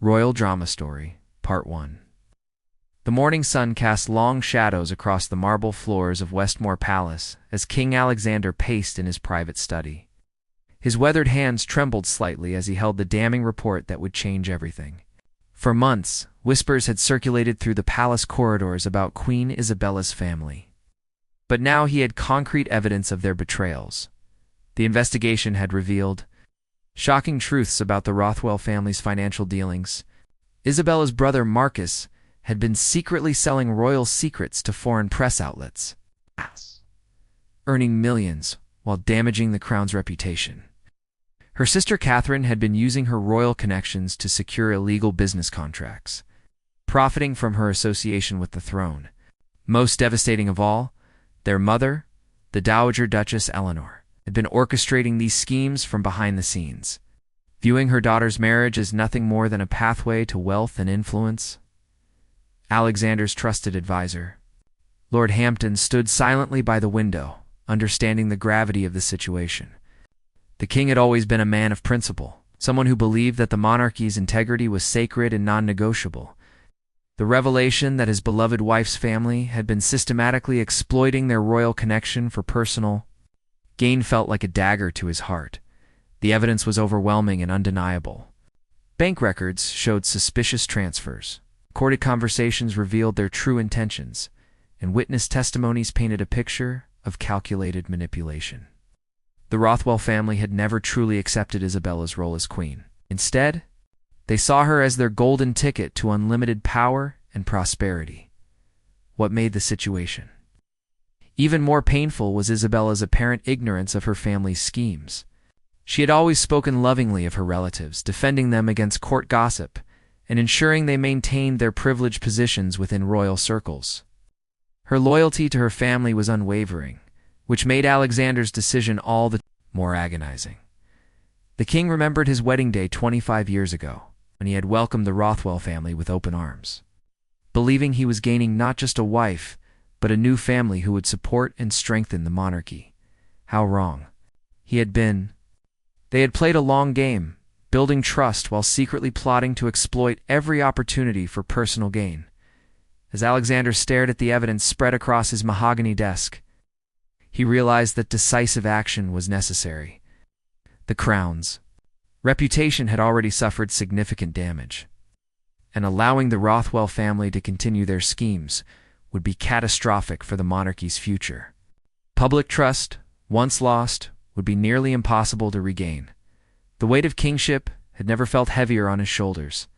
Royal Drama Story, Part 1. The morning sun cast long shadows across the marble floors of Westmore Palace as King Alexander paced in his private study. His weathered hands trembled slightly as he held the damning report that would change everything. For months, whispers had circulated through the palace corridors about Queen Isabella's family. But now he had concrete evidence of their betrayals. The investigation had revealed shocking truths about the Rothwell family's financial dealings. Isabella's brother Marcus had been secretly selling royal secrets to foreign press outlets, earning millions while damaging the crown's reputation. Her sister Catherine had been using her royal connections to secure illegal business contracts, profiting from her association with the throne. Most devastating of all, their mother, the Dowager Duchess Eleanor, had been orchestrating these schemes from behind the scenes, viewing her daughter's marriage as nothing more than a pathway to wealth and influence. Alexander's trusted advisor, Lord Hampton, stood silently by the window, understanding the gravity of the situation. The king had always been a man of principle, someone who believed that the monarchy's integrity was sacred and non-negotiable. The revelation that his beloved wife's family had been systematically exploiting their royal connection for personal gain felt like a dagger to his heart. The evidence was overwhelming and undeniable. Bank records showed suspicious transfers. Recorded conversations revealed their true intentions, and witness testimonies painted a picture of calculated manipulation. The Rothwell family had never truly accepted Isabella's role as queen. Instead, they saw her as their golden ticket to unlimited power and prosperity. What made the situation even more painful was Isabella's apparent ignorance of her family's schemes. She had always spoken lovingly of her relatives, defending them against court gossip and ensuring they maintained their privileged positions within royal circles. Her loyalty to her family was unwavering, which made Alexander's decision all the more agonizing. The king remembered his wedding day 25 years ago, when he had welcomed the Rothwell family with open arms, believing he was gaining not just a wife, but a new family who would support and strengthen the monarchy. How wrong he had been. They had played a long game, building trust while secretly plotting to exploit every opportunity for personal gain. As Alexander stared at the evidence spread across his mahogany desk, he realized that decisive action was necessary. The crown's reputation had already suffered significant damage, and allowing the Rothwell family to continue their schemes would be catastrophic for the monarchy's future. Public trust, once lost, would be nearly impossible to regain. The weight of kingship had never felt heavier on his shoulders.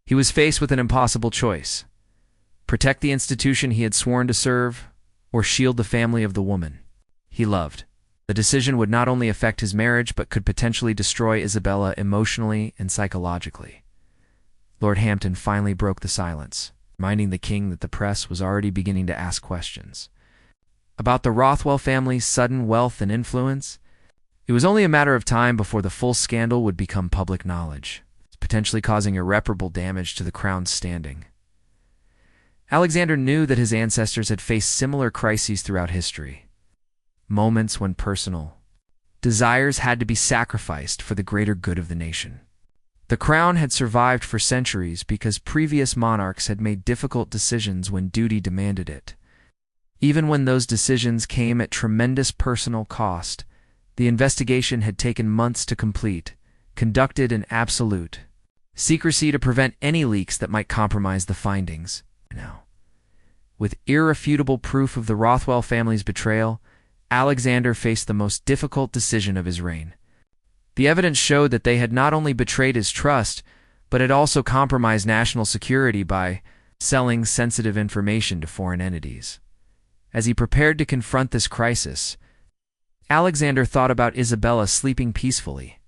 He was faced with an impossible choice: protect the institution he had sworn to serve, or shield the family of the woman he loved. The decision would not only affect his marriage, but could potentially destroy Isabella emotionally and psychologically. Lord Hampton finally broke the silence, reminding the king that the press was already beginning to ask questions about the Rothwell family's sudden wealth and influence. It was only a matter of time before the full scandal would become public knowledge, potentially causing irreparable damage to the crown's standing. Alexander knew that his ancestors had faced similar crises throughout history, moments when personal desires had to be sacrificed for the greater good of the nation. The crown had survived for centuries because previous monarchs had made difficult decisions when duty demanded it. Even when those decisions came at tremendous personal cost, the investigation had taken months to complete, conducted in absolute secrecy to prevent any leaks that might compromise the findings. Now, with irrefutable proof of the Rothwell family's betrayal, Alexander faced the most difficult decision of his reign. The evidence showed that they had not only betrayed his trust, but had also compromised national security by selling sensitive information to foreign entities. As he prepared to confront this crisis, Alexander thought about Isabella sleeping peacefully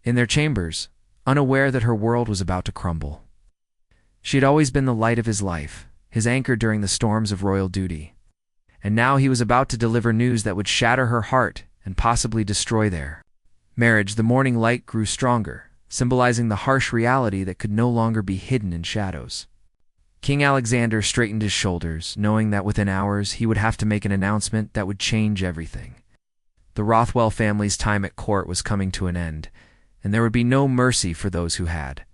in their chambers, unaware that her world was about to crumble. She had always been the light of his life, his anchor during the storms of royal duty. And now he was about to deliver news that would shatter her heart and possibly destroy their marriage. The morning light grew stronger, symbolizing the harsh reality that could no longer be hidden in shadows. King Alexander straightened his shoulders, knowing that within hours he would have to make an announcement that would change everything. The Rothwell family's time at court was coming to an end, and there would be no mercy for those who had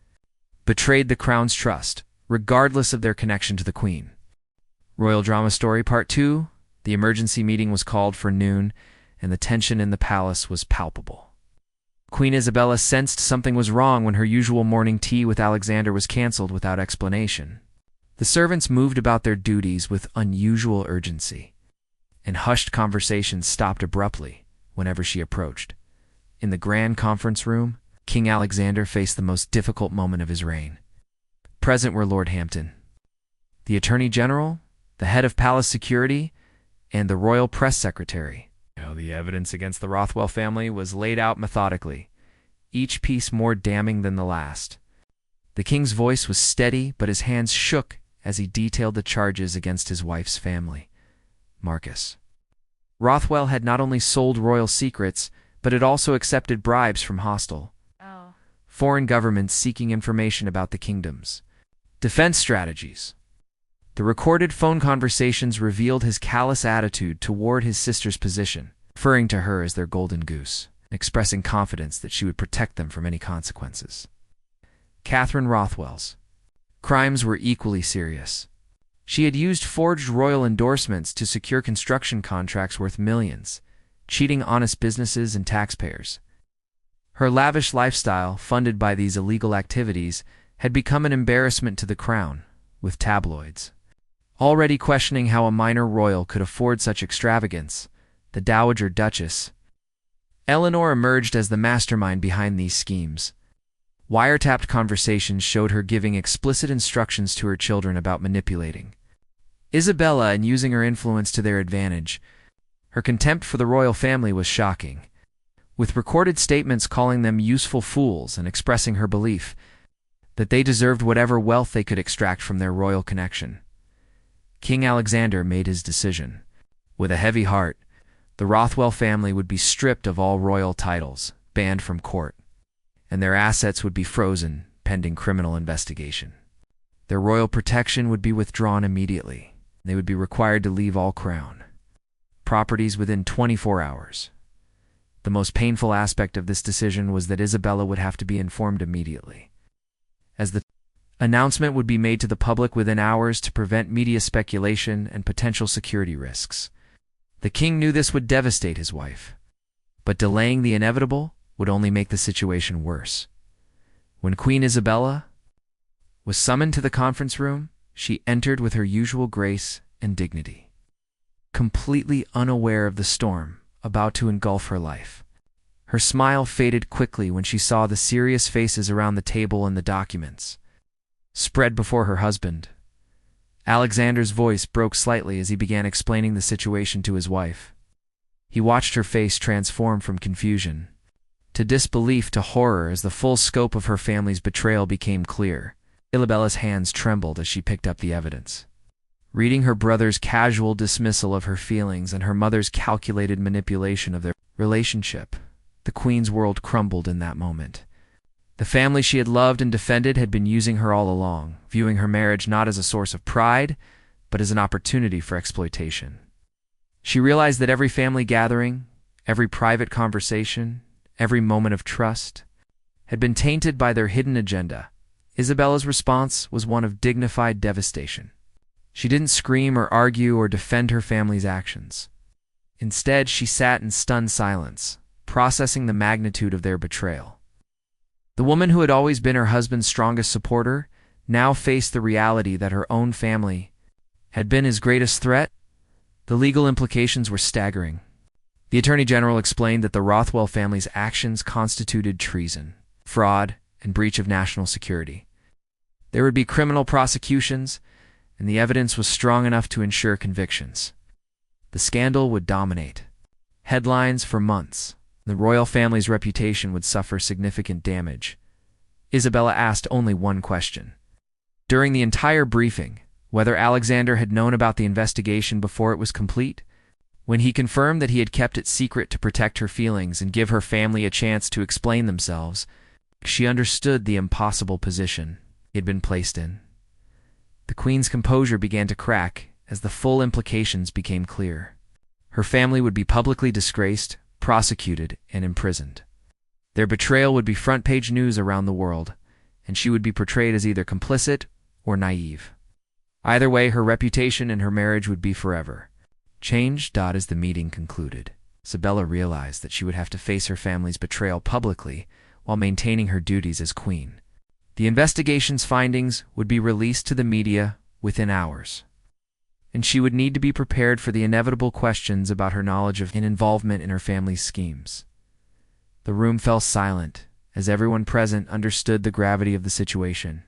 betrayed the crown's trust, regardless of their connection to the queen. Royal Drama Story Part 2. The emergency meeting was called for noon, and the tension in the palace was palpable. Queen Isabella sensed something was wrong when her usual morning tea with Alexander was cancelled without explanation. The servants moved about their duties with unusual urgency, and hushed conversations stopped abruptly whenever she approached. In the grand conference room, King Alexander faced the most difficult moment of his reign. Present were Lord Hampton, the Attorney General, the head of palace security, and the royal press secretary. The evidence against the Rothwell family was laid out methodically, each piece more damning than the last. The king's voice was steady, but his hands shook as he detailed the charges against his wife's family. Marcus. Rothwell had not only sold royal secrets, but had also accepted bribes from hostile foreign governments seeking information about the kingdom's defense strategies. The recorded phone conversations revealed his callous attitude toward his sister's position, referring to her as their golden goose, and expressing confidence that she would protect them from any consequences. Catherine Rothwell's crimes were equally serious. She had used forged royal endorsements to secure construction contracts worth millions, cheating honest businesses and taxpayers. Her lavish lifestyle, funded by these illegal activities, had become an embarrassment to the crown, with tabloids already questioning how a minor royal could afford such extravagance. The Dowager Duchess Eleanor emerged as the mastermind behind these schemes. Wiretapped conversations showed her giving explicit instructions to her children about manipulating Isabella and using her influence to their advantage. Her contempt for the royal family was shocking, with recorded statements calling them useful fools and expressing her belief that they deserved whatever wealth they could extract from their royal connection. King Alexander made his decision. With a heavy heart, the Rothwell family would be stripped of all royal titles, banned from court, and their assets would be frozen pending criminal investigation. Their royal protection would be withdrawn immediately. They would be required to leave all crown properties within 24 hours. The most painful aspect of this decision was that Isabella would have to be informed immediately, as the announcement would be made to the public within hours to prevent media speculation and potential security risks. The king knew this would devastate his wife, but delaying the inevitable would only make the situation worse. When Queen Isabella was summoned to the conference room, she entered with her usual grace and dignity, completely unaware of the storm about to engulf her life. Her smile faded quickly when she saw the serious faces around the table and the documents spread before her husband. Alexander's voice broke slightly as he began explaining the situation to his wife. He watched her face transform from confusion to disbelief to horror as the full scope of her family's betrayal became clear. Isabella's hands trembled as she picked up the evidence. Reading her brother's casual dismissal of her feelings and her mother's calculated manipulation of their relationship, the queen's world crumbled in that moment. The family she had loved and defended had been using her all along, viewing her marriage not as a source of pride, but as an opportunity for exploitation. She realized that every family gathering, every private conversation, every moment of trust had been tainted by their hidden agenda. Isabella's response was one of dignified devastation. She didn't scream or argue or defend her family's actions. Instead, she sat in stunned silence, processing the magnitude of their betrayal. The woman who had always been her husband's strongest supporter now faced the reality that her own family had been his greatest threat. The legal implications were staggering. The Attorney General explained that the Rothwell family's actions constituted treason, fraud, and breach of national security. There would be criminal prosecutions, and the evidence was strong enough to ensure convictions. The scandal would dominate headlines for months. The royal family's reputation would suffer significant damage. Isabella asked only one question during the entire briefing: whether Alexander had known about the investigation before it was complete. When he confirmed that he had kept it secret to protect her feelings and give her family a chance to explain themselves, she understood the impossible position he had been placed in. The queen's composure began to crack as the full implications became clear. Her family would be publicly disgraced, prosecuted, and imprisoned. Their betrayal would be front-page news around the world, and she would be portrayed as either complicit or naive. Either way, her reputation and her marriage would be forever changed. As the meeting concluded, Isabella realized that she would have to face her family's betrayal publicly while maintaining her duties as queen. The investigation's findings would be released to the media within hours, and she would need to be prepared for the inevitable questions about her knowledge of and involvement in her family's schemes. The room fell silent as everyone present understood the gravity of the situation.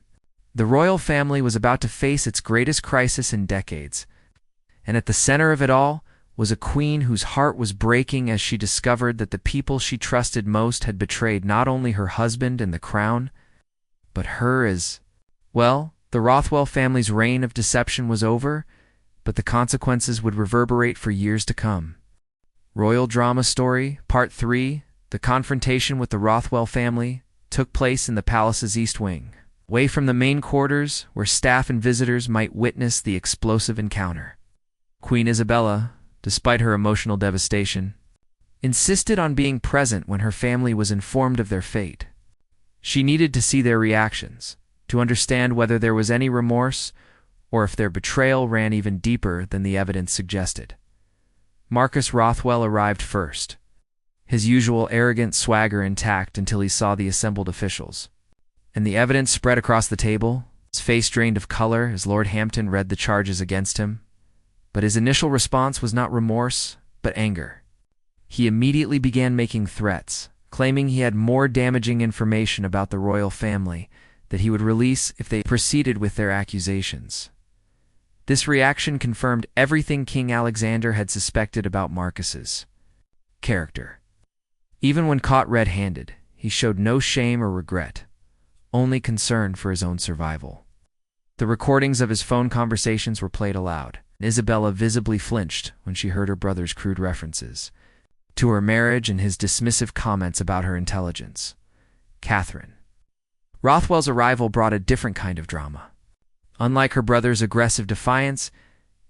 The royal family was about to face its greatest crisis in decades, and at the center of it all was a queen whose heart was breaking as she discovered that the people she trusted most had betrayed not only her husband and the crown, but her as well. The Rothwell family's reign of deception was over, but the consequences would reverberate for years to come. Royal Drama Story, Part 3, The Confrontation with the Rothwell Family, took place in the palace's East Wing, away from the main quarters where staff and visitors might witness the explosive encounter. Queen Isabella, despite her emotional devastation, insisted on being present when her family was informed of their fate. She needed to see their reactions, to understand whether there was any remorse or if their betrayal ran even deeper than the evidence suggested. Marcus Rothwell arrived first, his usual arrogant swagger intact until he saw the assembled officials, and the evidence spread across the table. His face drained of color as Lord Hampton read the charges against him, but his initial response was not remorse, but anger. He immediately began making threats, claiming he had more damaging information about the royal family that he would release if they proceeded with their accusations. This reaction confirmed everything King Alexander had suspected about Marcus's character. Even when caught red-handed, he showed no shame or regret, only concern for his own survival. The recordings of his phone conversations were played aloud, and Isabella visibly flinched when she heard her brother's crude references to her marriage and his dismissive comments about her intelligence. Catherine. Rothwell's arrival brought a different kind of drama. Unlike her brother's aggressive defiance,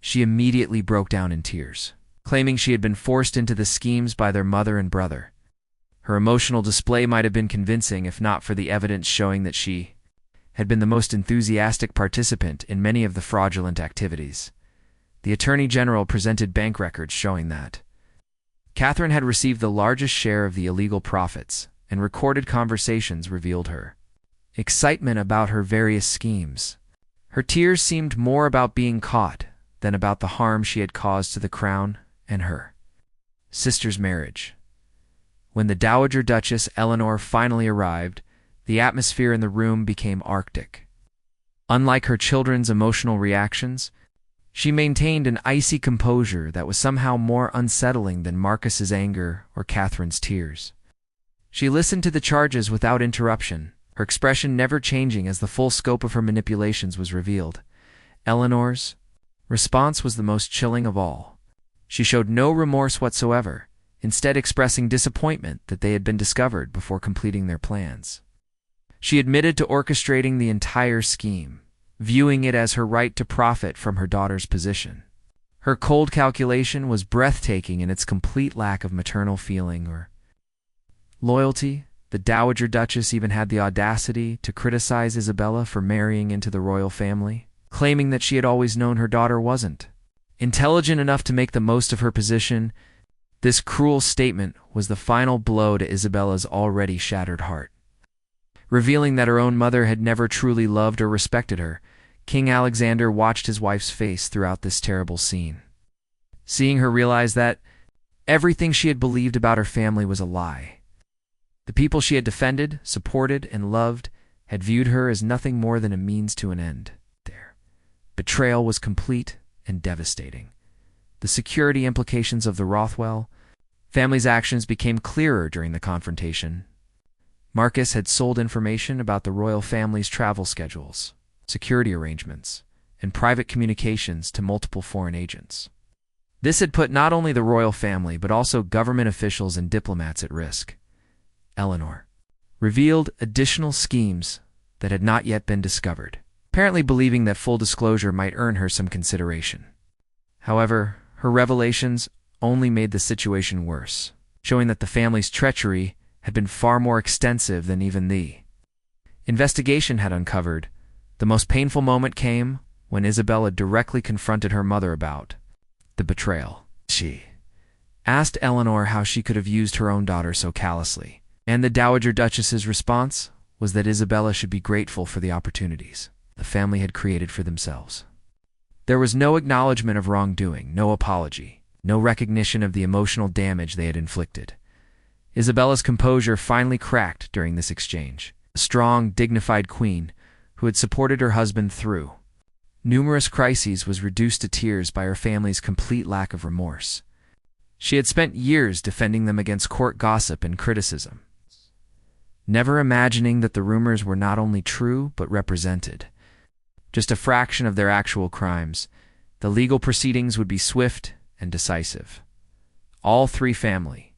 she immediately broke down in tears, claiming she had been forced into the schemes by their mother and brother. Her emotional display might have been convincing if not for the evidence showing that she had been the most enthusiastic participant in many of the fraudulent activities. The Attorney General presented bank records showing that Catherine had received the largest share of the illegal profits, and recorded conversations revealed her excitement about her various schemes. Her tears seemed more about being caught than about the harm she had caused to the crown and her sister's marriage. When the Dowager Duchess Eleanor finally arrived, the atmosphere in the room became arctic. Unlike her children's emotional reactions, she maintained an icy composure that was somehow more unsettling than Marcus's anger or Catherine's tears. She listened to the charges without interruption, her expression never changing as the full scope of her manipulations was revealed. Eleanor's response was the most chilling of all. She showed no remorse whatsoever, instead expressing disappointment that they had been discovered before completing their plans. She admitted to orchestrating the entire scheme, viewing it as her right to profit from her daughter's position. Her cold calculation was breathtaking in its complete lack of maternal feeling or loyalty. The Dowager Duchess even had the audacity to criticize Isabella for marrying into the royal family, claiming that she had always known her daughter wasn't intelligent enough to make the most of her position. This cruel statement was the final blow to Isabella's already shattered heart. Revealing that her own mother had never truly loved or respected her, King Alexander watched his wife's face throughout this terrible scene. Seeing her realize that everything she had believed about her family was a lie. The people she had defended, supported, and loved had viewed her as nothing more than a means to an end. Their betrayal was complete and devastating. The security implications of the Rothwell family's actions became clearer during the confrontation. Marcus had sold information about the royal family's travel schedules, security arrangements, and private communications to multiple foreign agents. This had put not only the royal family but also government officials and diplomats at risk. Eleanor revealed additional schemes that had not yet been discovered, apparently believing that full disclosure might earn her some consideration. However, her revelations only made the situation worse, showing that the family's treachery had been far more extensive than even the investigation had uncovered, the most painful moment came when Isabella directly confronted her mother about the betrayal. She asked Eleanor how she could have used her own daughter so callously, and the Dowager Duchess's response was that Isabella should be grateful for the opportunities the family had created for themselves. There was no acknowledgement of wrongdoing, no apology, no recognition of the emotional damage they had inflicted. Isabella's composure finally cracked during this exchange. A strong, dignified queen who had supported her husband through numerous crises was reduced to tears by her family's complete lack of remorse. She had spent years defending them against court gossip and criticism, never imagining that the rumors were not only true but represented just a fraction of their actual crimes. The legal proceedings would be swift and decisive. All three family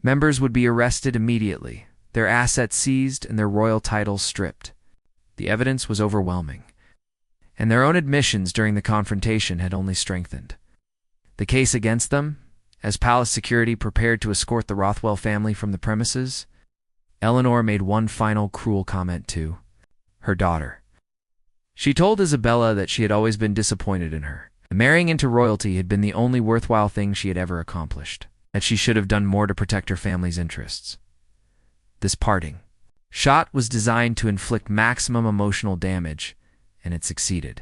members would be arrested immediately, their assets seized and their royal titles stripped. The evidence was overwhelming, and their own admissions during the confrontation had only strengthened the case against them. As palace security prepared to escort the Rothwell family from the premises, Eleanor made one final cruel comment to her daughter. She told Isabella that she had always been disappointed in her. Marrying into royalty had been the only worthwhile thing she had ever accomplished, that she should have done more to protect her family's interests. This parting shot was designed to inflict maximum emotional damage, and it succeeded.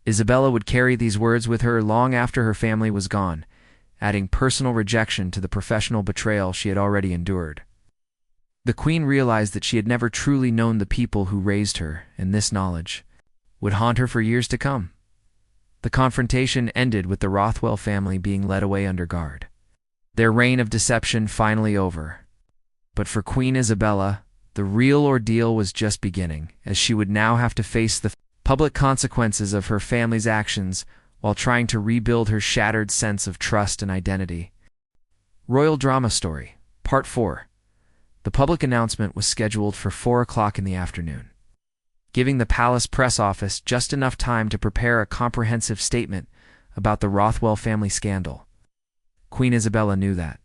Isabella would carry these words with her long after her family was gone, adding personal rejection to the professional betrayal she had already endured. The queen realized that she had never truly known the people who raised her, and this knowledge would haunt her for years to come. The confrontation ended with the Rothwell family being led away under guard, their reign of deception finally over. But for Queen Isabella, the real ordeal was just beginning, as she would now have to face the public consequences of her family's actions while trying to rebuild her shattered sense of trust and identity. Royal Drama Story, Part 4. The public announcement was scheduled for 4 o'clock in the afternoon, giving the palace press office just enough time to prepare a comprehensive statement about the Rothwell family scandal. Queen Isabella knew that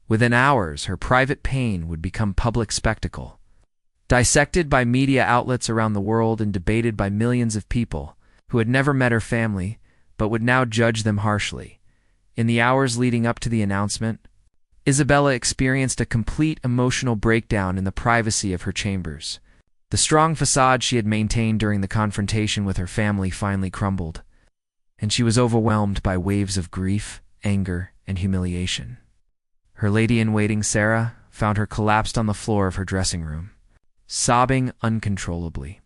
within hours her private pain would become public spectacle, dissected by media outlets around the world and debated by millions of people who had never met her family but would now judge them harshly. In the hours leading up to the announcement, Isabella experienced a complete emotional breakdown in the privacy of her chambers. The strong facade she had maintained during the confrontation with her family finally crumbled, and she was overwhelmed by waves of grief, anger, and humiliation. Her lady-in-waiting, Sarah, found her collapsed on the floor of her dressing room, sobbing uncontrollably.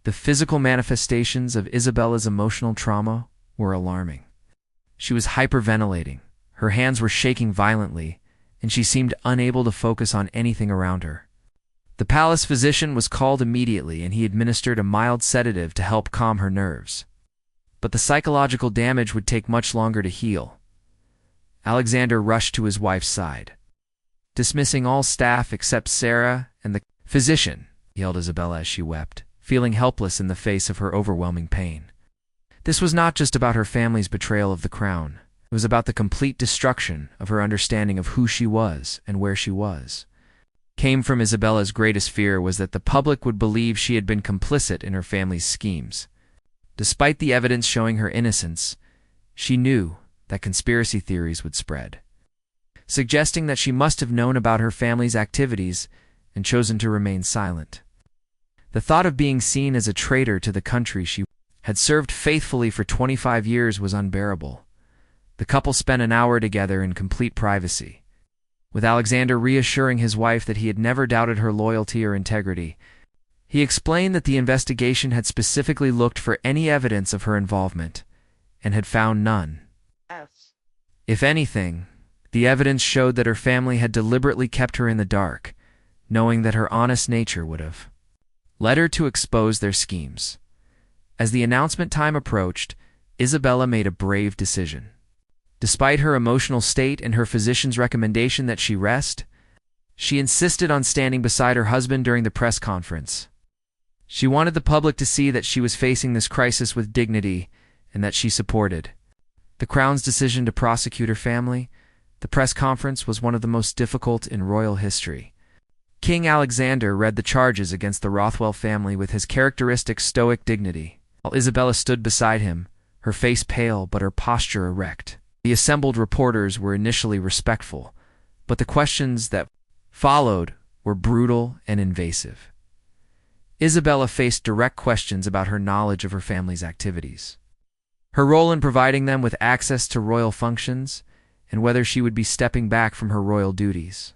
The physical manifestations of Isabella's emotional trauma were alarming. She was hyperventilating, her hands were shaking violently, and she seemed unable to focus on anything around her. The palace physician was called immediately, and he administered a mild sedative to help calm her nerves. But the psychological damage would take much longer to heal. Alexander rushed to his wife's side. Dismissing all staff except Sarah and the physician, yelled Isabella as she wept, feeling helpless in the face of her overwhelming pain. This was not just about her family's betrayal of the crown. It was about the complete destruction of her understanding of who she was and where she was. Came from Isabella's greatest fear was that the public would believe she had been complicit in her family's schemes. Despite the evidence showing her innocence, she knew that conspiracy theories would spread, suggesting that she must have known about her family's activities and chosen to remain silent. The thought of being seen as a traitor to the country she had served faithfully for 25 years was unbearable. The couple spent an hour together in complete privacy, with Alexander reassuring his wife that he had never doubted her loyalty or integrity. He explained that the investigation had specifically looked for any evidence of her involvement, and had found none. If anything, the evidence showed that her family had deliberately kept her in the dark, knowing that her honest nature would have led her to expose their schemes. As the announcement time approached, Isabella made a brave decision. Despite her emotional state and her physician's recommendation that she rest, she insisted on standing beside her husband during the press conference. She wanted the public to see that she was facing this crisis with dignity and that she supported the Crown's decision to prosecute her family. The press conference was one of the most difficult in royal history. King Alexander read the charges against the Rothwell family with his characteristic stoic dignity, while Isabella stood beside him, her face pale but her posture erect. The assembled reporters were initially respectful, but the questions that followed were brutal and invasive. Isabella faced direct questions about her knowledge of her family's activities, her role in providing them with access to royal functions, and whether she would be stepping back from her royal duties.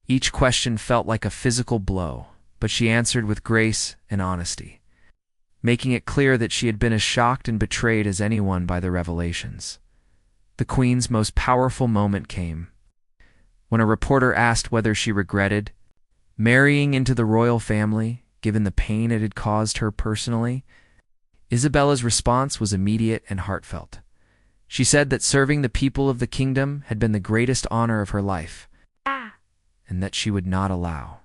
Each question felt like a physical blow, but she answered with grace and honesty, making it clear that she had been as shocked and betrayed as anyone by the revelations. The Queen's most powerful moment came when a reporter asked whether she regretted marrying into the royal family, given the pain it had caused her personally. Isabella's response was immediate and heartfelt. She said that serving the people of the kingdom had been the greatest honor of her life, and that she would not allow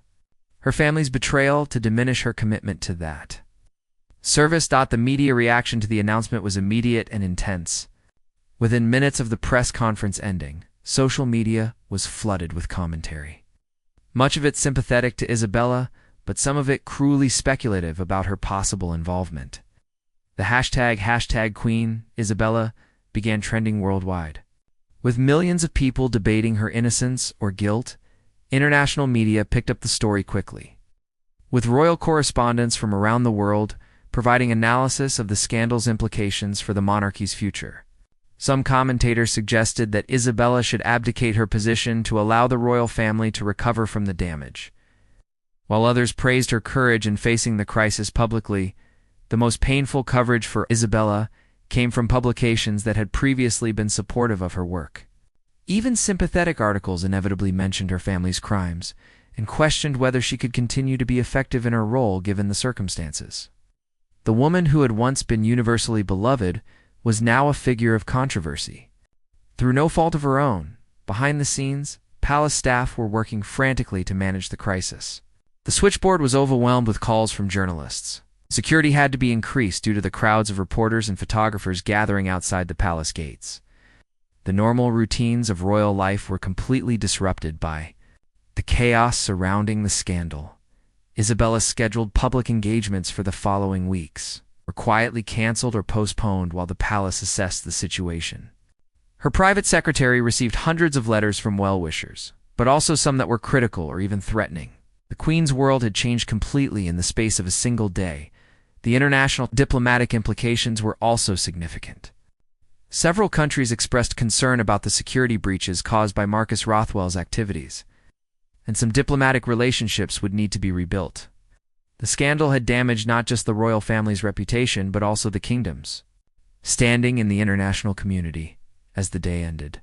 her family's betrayal to diminish her commitment to that service. The media reaction to the announcement was immediate and intense. Within minutes of the press conference ending, social media was flooded with commentary. Much of it sympathetic to Isabella, but some of it cruelly speculative about her possible involvement. The hashtag Queen Isabella began trending worldwide. With millions of people debating her innocence or guilt, international media picked up the story quickly, with royal correspondents from around the world providing analysis of the scandal's implications for the monarchy's future. Some commentators suggested that Isabella should abdicate her position to allow the royal family to recover from the damage, while others praised her courage in facing the crisis publicly. The most painful coverage for Isabella came from publications that had previously been supportive of her work. Even sympathetic articles inevitably mentioned her family's crimes and questioned whether she could continue to be effective in her role given the circumstances. The woman who had once been universally beloved was now a figure of controversy. Through no fault of her own, behind the scenes, palace staff were working frantically to manage the crisis. The switchboard was overwhelmed with calls from journalists. Security had to be increased due to the crowds of reporters and photographers gathering outside the palace gates. The normal routines of royal life were completely disrupted by the chaos surrounding the scandal. Isabella's scheduled public engagements for the following weeks were quietly canceled or postponed while the palace assessed the situation. Her private secretary received hundreds of letters from well-wishers, but also some that were critical or even threatening. The Queen's world had changed completely in the space of a single day. The international diplomatic implications were also significant. Several countries expressed concern about the security breaches caused by Marcus Rothwell's activities, and some diplomatic relationships would need to be rebuilt. The scandal had damaged not just the royal family's reputation, but also the kingdom's standing in the international community. As the day ended,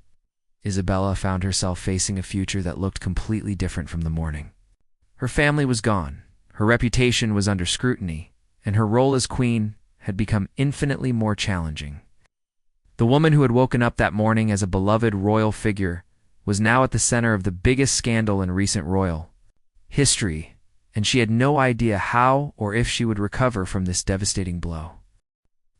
Isabella found herself facing a future that looked completely different from the morning. Her family was gone, her reputation was under scrutiny, and her role as queen had become infinitely more challenging. The woman who had woken up that morning as a beloved royal figure was now at the center of the biggest scandal in recent royal history, and she had no idea how or if she would recover from this devastating blow.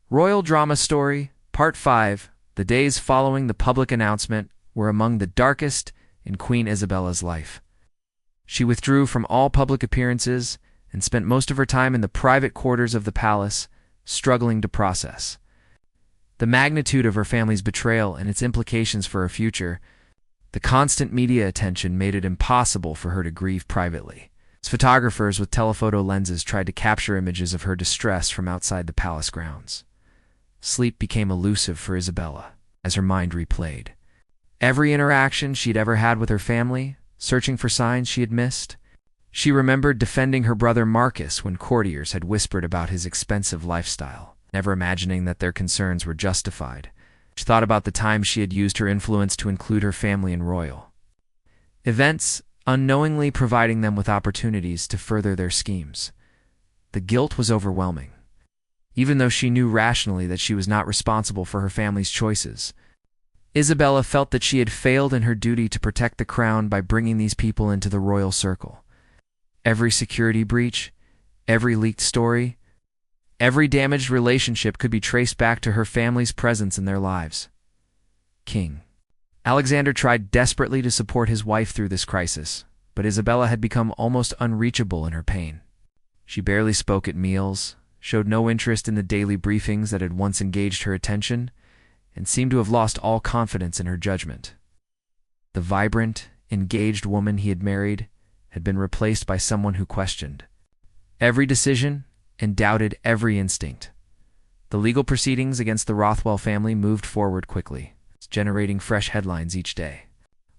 Royal Drama Story, Part 5. The days following the public announcement were among the darkest in Queen Isabella's life. She withdrew from all public appearances and spent most of her time in the private quarters of the palace, struggling to process the magnitude of her family's betrayal and its implications for her future. The constant media attention made it impossible for her to grieve privately. Photographers with telephoto lenses tried to capture images of her distress from outside the palace grounds. Sleep became elusive for Isabella as her mind replayed every interaction she'd ever had with her family, searching for signs she had missed. She remembered defending her brother Marcus when courtiers had whispered about his expensive lifestyle, never imagining that their concerns were justified. She thought about the time she had used her influence to include her family in royal events, unknowingly providing them with opportunities to further their schemes. The guilt was overwhelming. Even though she knew rationally that she was not responsible for her family's choices, Isabella felt that she had failed in her duty to protect the crown by bringing these people into the royal circle. Every security breach, every leaked story, every damaged relationship could be traced back to her family's presence in their lives. King Alexander tried desperately to support his wife through this crisis, but Isabella had become almost unreachable in her pain. She barely spoke at meals, showed no interest in the daily briefings that had once engaged her attention, and seemed to have lost all confidence in her judgment. The vibrant, engaged woman he had married had been replaced by someone who questioned every decision and doubted every instinct. The legal proceedings against the Rothwell family moved forward quickly, generating fresh headlines each day.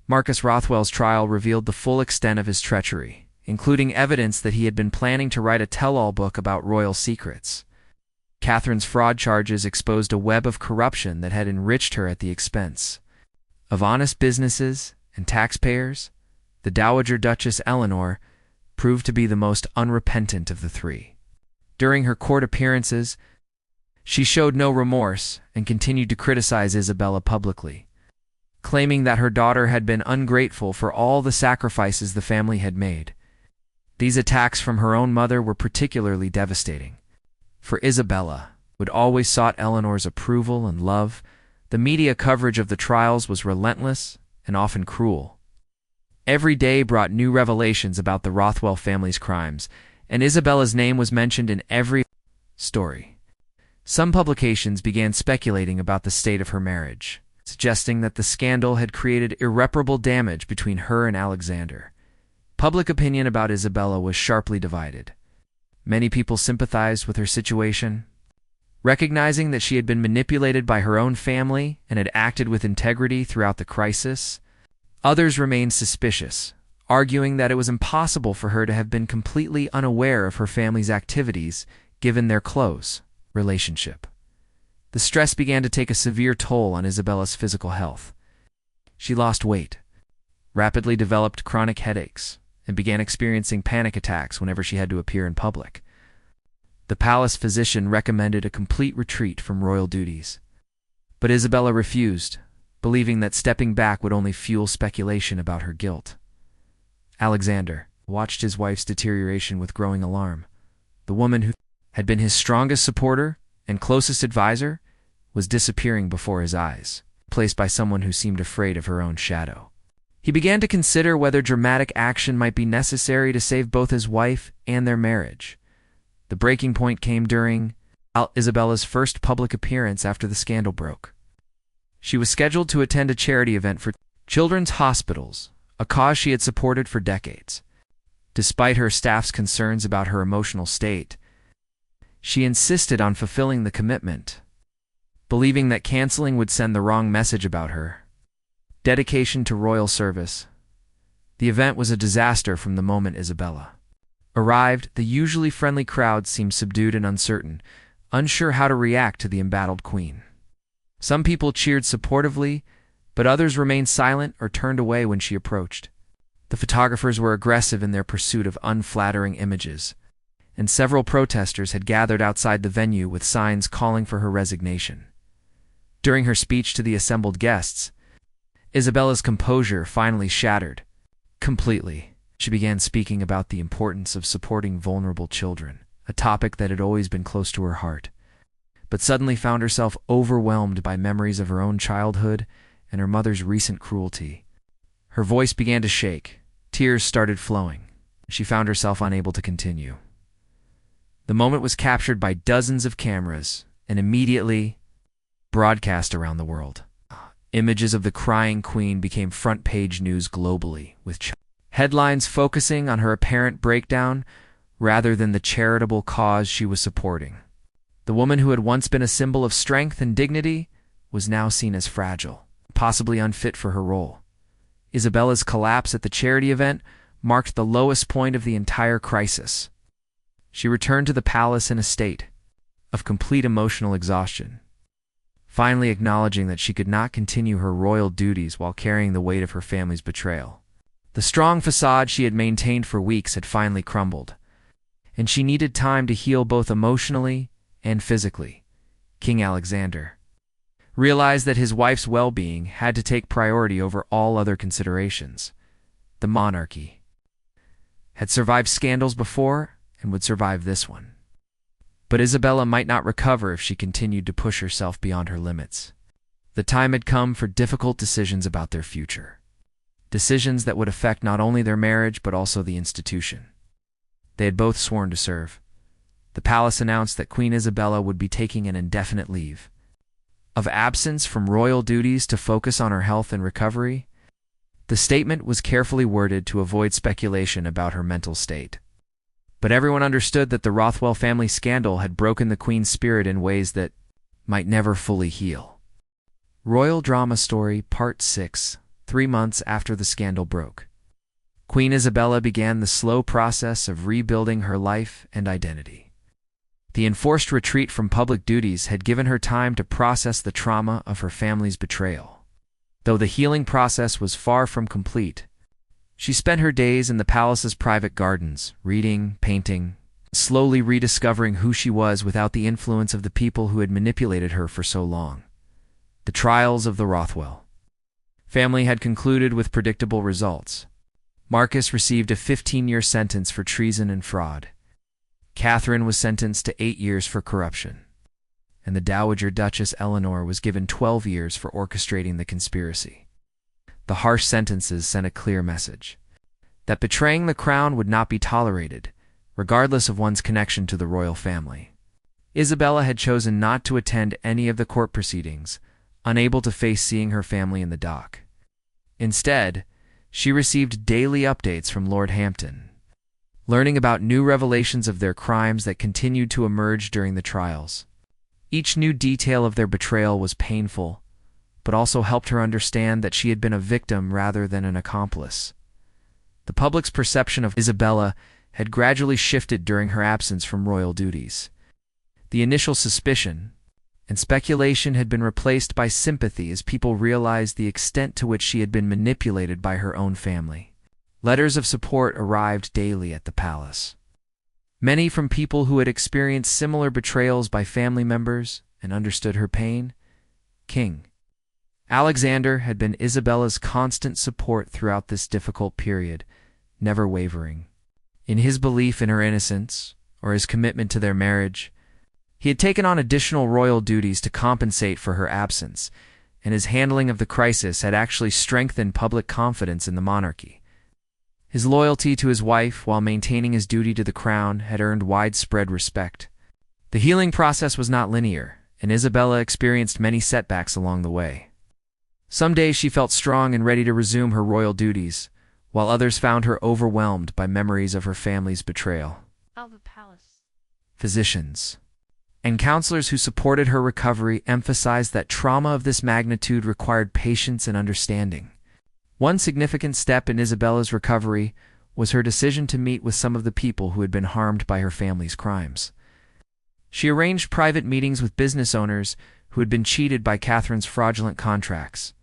Marcus Rothwell's trial revealed the full extent of his treachery, including evidence that he had been planning to write a tell-all book about royal secrets. Catherine's fraud charges exposed a web of corruption that had enriched her at the expense of honest businesses and taxpayers. The Dowager Duchess Eleanor proved to be the most unrepentant of the three. During her court appearances, she showed no remorse and continued to criticize Isabella publicly, claiming that her daughter had been ungrateful for all the sacrifices the family had made. These attacks from her own mother were particularly devastating. For Isabella, who had always sought Eleanor's approval and love, the media coverage of the trials was relentless and often cruel. Every day brought new revelations about the Rothwell family's crimes, and Isabella's name was mentioned in every story. Some publications began speculating about the state of her marriage, suggesting that the scandal had created irreparable damage between her and Alexander. Public opinion about Isabella was sharply divided. Many people sympathized with her situation, recognizing that she had been manipulated by her own family and had acted with integrity throughout the crisis. Others remained suspicious, arguing that it was impossible for her to have been completely unaware of her family's activities given their close relationship. The stress began to take a severe toll on Isabella's physical health. She lost weight, rapidly developed chronic headaches, and began experiencing panic attacks whenever she had to appear in public. The palace physician recommended a complete retreat from royal duties, but Isabella refused, believing that stepping back would only fuel speculation about her guilt. Alexander watched his wife's deterioration with growing alarm. The woman who had been his strongest supporter and closest advisor was disappearing before his eyes, replaced by someone who seemed afraid of her own shadow. He began to consider whether dramatic action might be necessary to save both his wife and their marriage. The breaking point came during Isabella's first public appearance after the scandal broke. She was scheduled to attend a charity event for children's hospitals, a cause she had supported for decades. Despite her staff's concerns about her emotional state, she insisted on fulfilling the commitment, believing that canceling would send the wrong message about her dedication to royal service. The event was a disaster from the moment Isabella arrived. The usually friendly crowd seemed subdued and uncertain, unsure how to react to the embattled queen. Some people cheered supportively, but others remained silent or turned away when she approached. The photographers were aggressive in their pursuit of unflattering images, and several protesters had gathered outside the venue with signs calling for her resignation. During her speech to the assembled guests, Isabella's composure finally shattered completely. She began speaking about the importance of supporting vulnerable children, a topic that had always been close to her heart, but suddenly found herself overwhelmed by memories of her own childhood and her mother's recent cruelty. Her voice began to shake, tears started flowing, and she found herself unable to continue. The moment was captured by dozens of cameras and immediately broadcast around the world. Images of the crying queen became front-page news globally, with headlines focusing on her apparent breakdown rather than the charitable cause she was supporting. The woman who had once been a symbol of strength and dignity was now seen as fragile, possibly unfit for her role. Isabella's collapse at the charity event marked the lowest point of the entire crisis. She returned to the palace in a state of complete emotional exhaustion, finally acknowledging that she could not continue her royal duties while carrying the weight of her family's betrayal. The strong facade she had maintained for weeks had finally crumbled, and she needed time to heal both emotionally and physically. King Alexander realized that his wife's well-being had to take priority over all other considerations. The monarchy had survived scandals before and would survive this one. But Isabella might not recover if she continued to push herself beyond her limits. The time had come for difficult decisions about their future. decisions that would affect not only their marriage but also the institution. They had both sworn to serve. The palace announced that Queen Isabella would be taking an indefinite leave of absence from royal duties to focus on her health and recovery. The statement was carefully worded to avoid speculation about her mental state. But everyone understood that the Rothwell family scandal had broken the Queen's spirit in ways that might never fully heal. Royal Drama Story Part 6. 3 months after the scandal broke, Queen Isabella began the slow process of rebuilding her life and identity. The enforced retreat from public duties had given her time to process the trauma of her family's betrayal. Though the healing process was far from complete, she spent her days in the palace's private gardens, reading, painting, slowly rediscovering who she was without the influence of the people who had manipulated her for so long. The trials of the Rothwell family had concluded with predictable results. Marcus received a 15-year sentence for treason and fraud. Catherine was sentenced to 8 years for corruption, and the Dowager Duchess Eleanor was given 12 years for orchestrating the conspiracy. The harsh sentences sent a clear message that betraying the crown would not be tolerated, regardless of one's connection to the royal family. Isabella had chosen not to attend any of the court proceedings, unable to face seeing her family in the dock. Instead, she received daily updates from Lord Hampton, learning about new revelations of their crimes that continued to emerge during the trials. Each new detail of their betrayal was painful, but also helped her understand that she had been a victim rather than an accomplice. The public's perception of Isabella had gradually shifted during her absence from royal duties. The initial suspicion and speculation had been replaced by sympathy as people realized the extent to which she had been manipulated by her own family. Letters of support arrived daily at the palace, many from people who had experienced similar betrayals by family members and understood her pain. King Alexander had been Isabella's constant support throughout this difficult period, never wavering in his belief in her innocence or his commitment to their marriage. He had taken on additional royal duties to compensate for her absence, and his handling of the crisis had actually strengthened public confidence in the monarchy. His loyalty to his wife while maintaining his duty to the crown had earned widespread respect. The healing process was not linear, and Isabella experienced many setbacks along the way. Some days she felt strong and ready to resume her royal duties, while others found her overwhelmed by memories of her family's betrayal. Physicians and counselors who supported her recovery emphasized that trauma of this magnitude required patience and understanding. One significant step in Isabella's recovery was her decision to meet with some of the people who had been harmed by her family's crimes. She arranged private meetings with business owners who had been cheated by Catherine's fraudulent contracts,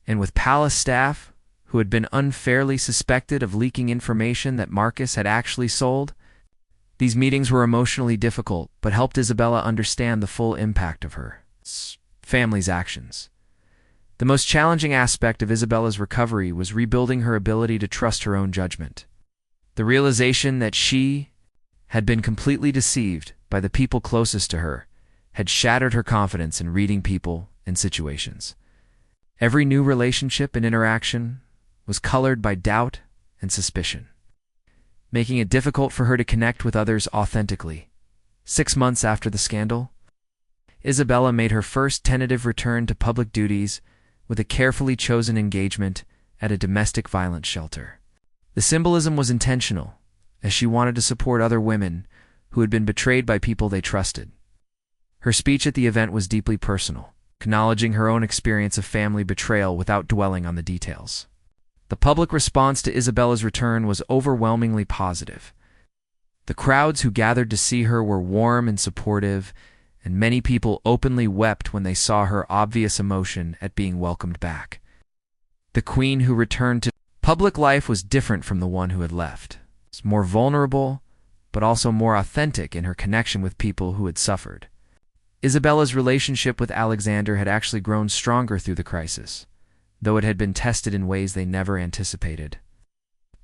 and with palace staff who had been unfairly suspected of leaking information that Marcus had actually sold. These meetings were emotionally difficult, but helped Isabella understand the full impact of her family's actions. The most challenging aspect of Isabella's recovery was rebuilding her ability to trust her own judgment. The realization that she had been completely deceived by the people closest to her had shattered her confidence in reading people and situations. Every new relationship and interaction was colored by doubt and suspicion, making it difficult for her to connect with others authentically. 6 months after the scandal, Isabella made her first tentative return to public duties with a carefully chosen engagement at a domestic violence shelter. The symbolism was intentional, as she wanted to support other women who had been betrayed by people they trusted. Her speech at the event was deeply personal, acknowledging her own experience of family betrayal without dwelling on the details. The public response to Isabella's return was overwhelmingly positive. The crowds who gathered to see her were warm and supportive, and many people openly wept when they saw her obvious emotion at being welcomed back. The queen who returned to public life was different from the one who had left. She was more vulnerable, but also more authentic in her connection with people who had suffered. Isabella's relationship with Alexander had actually grown stronger through the crisis, though it had been tested in ways they never anticipated.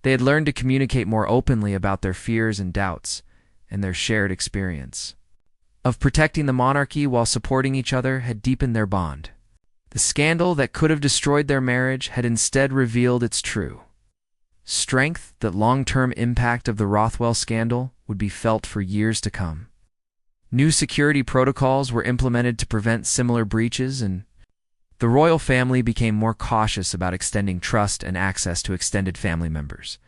They had learned to communicate more openly about their fears and doubts, and their shared experience of protecting the monarchy while supporting each other had deepened their bond. The scandal that could have destroyed their marriage had instead revealed its true strength. The long-term impact of the Rothwell scandal would be felt for years to come. New security protocols were implemented to prevent similar breaches, and the royal family became more cautious about extending trust and access to extended family members.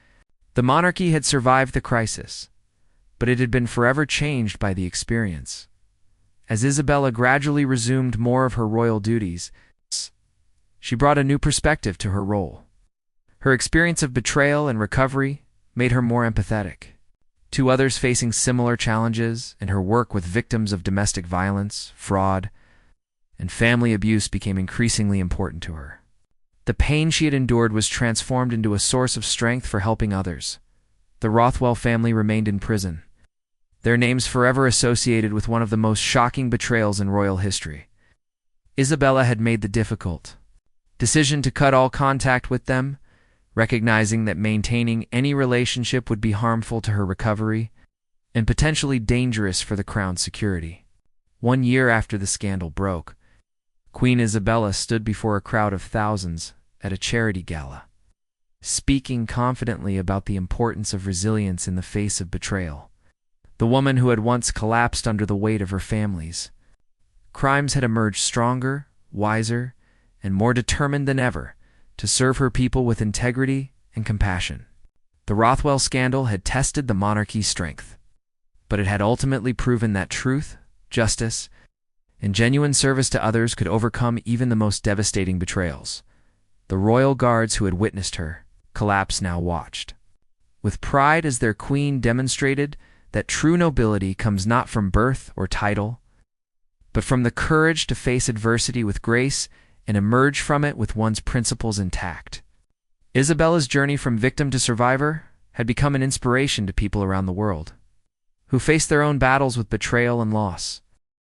The monarchy had survived the crisis, but it had been forever changed by the experience. As Isabella gradually resumed more of her royal duties, she brought a new perspective to her role. Her experience of betrayal and recovery made her more empathetic to others facing similar challenges, and her work with victims of domestic violence, fraud, and family abuse became increasingly important to her. The pain she had endured was transformed into a source of strength for helping others. The Rothwell family remained in prison, their names forever associated with one of the most shocking betrayals in royal history. Isabella had made the difficult decision to cut all contact with them, recognizing that maintaining any relationship would be harmful to her recovery and potentially dangerous for the crown's security. 1 year after the scandal broke, Queen Isabella stood before a crowd of thousands at a charity gala, speaking confidently about the importance of resilience in the face of betrayal. The woman who had once collapsed under the weight of her family's crimes had emerged stronger, wiser, and more determined than ever to serve her people with integrity and compassion. The Rothwell scandal had tested the monarchy's strength, but it had ultimately proven that truth, justice, and genuine service to others could overcome even the most devastating betrayals. The royal guards who had witnessed her collapse now watched with pride as their queen demonstrated that true nobility comes not from birth or title, but from the courage to face adversity with grace and emerge from it with one's principles intact. Isabella's journey from victim to survivor had become an inspiration to people around the world who faced their own battles with betrayal and loss.